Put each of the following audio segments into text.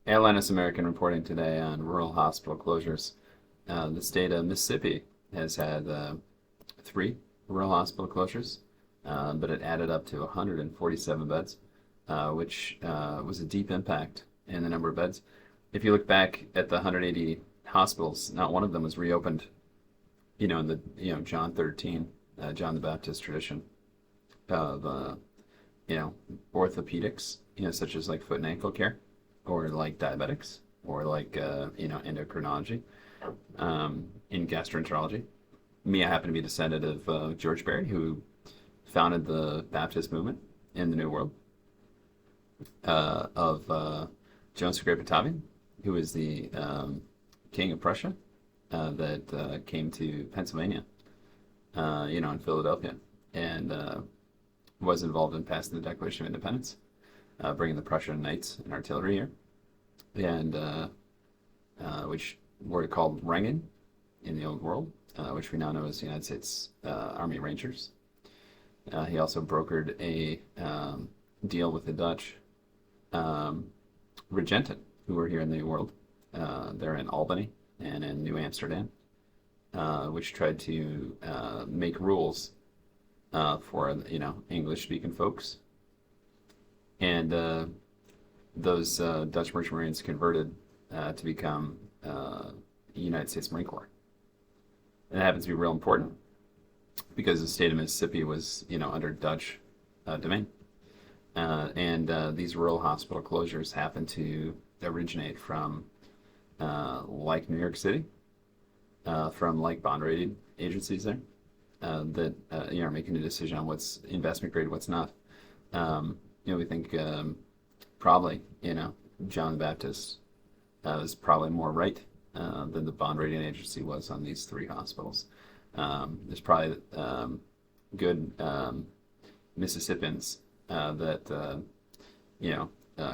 Atlantis American reporting today on rural hospital closures. The state of Mississippi has had three rural hospital closures, but it added up to 147 beds, which was a deep impact in the number of beds. If you look back at the 180 hospitals, not one of them was reopened. In the John 13, John the Baptist tradition of orthopedics, such as like foot and ankle care, or like diabetics, or like endocrinology, in gastroenterology. Me, I happen to be a descendant of George Berry, who founded the Baptist movement in the New World, of Jonas the Great Batavian, who was the king of Prussia, that came to Pennsylvania, in Philadelphia, and was involved in passing the Declaration of Independence, bringing the Prussian knights and artillery here, and which were called Rangen in the Old World, which we now know as the United States Army Rangers. He also brokered a deal with the Dutch Regented, who were here in the New World. They're in Albany and in New Amsterdam, which tried to make rules for English-speaking folks, and those Dutch Merchant Marines converted to become United States Marine Corps. And that happens to be real important because the state of Mississippi was under Dutch domain, and these rural hospital closures happen to originate from like New York City, from like bond rating agencies there, that are making a decision on what's investment grade, what's not. We think probably John the Baptist is probably more right than the bond rating agency was on these three hospitals. There's probably good Mississippians that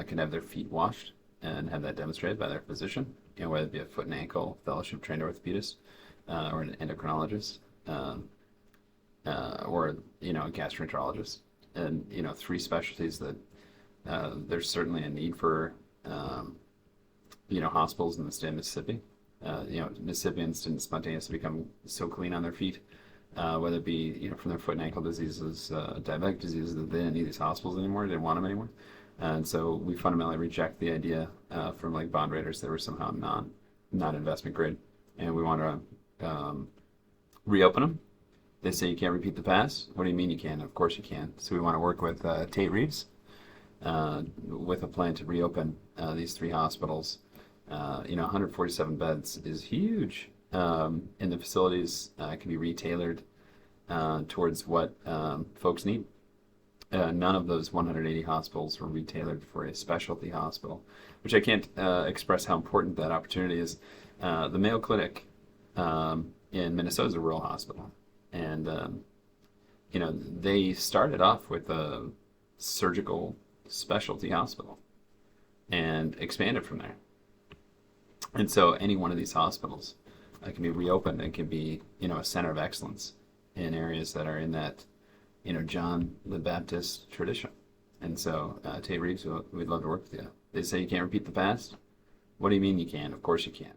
can have their feet washed and have that demonstrated by their physician, whether it be a foot and ankle fellowship trained orthopedist, or an endocrinologist, or a gastroenterologist, and three specialties that there's certainly a need for hospitals in the state of Mississippi. Mississippians didn't spontaneously become so clean on their feet, whether it be from their foot and ankle diseases, diabetic diseases, that they didn't need these hospitals anymore, they didn't want them anymore. And so we fundamentally reject the idea from like bond raters that were somehow not investment grade, and we want to reopen them. They say you can't repeat the past. What do you mean you can? Of course you can. So we want to work with Tate Reeves with a plan to reopen these three hospitals. 147 beds is huge, and the facilities can be retailored towards what folks need. None of those 180 hospitals were retailored for a specialty hospital, which I can't express how important that opportunity is. The Mayo Clinic in Minnesota is a rural hospital, and they started off with a surgical specialty hospital and expanded from there. And so any one of these hospitals can be reopened and can be a center of excellence in areas that are in that John the Baptist tradition. And so Tate Reeves, we'd love to work with you. They say you can't repeat the past. What do you mean you can? Of course you can.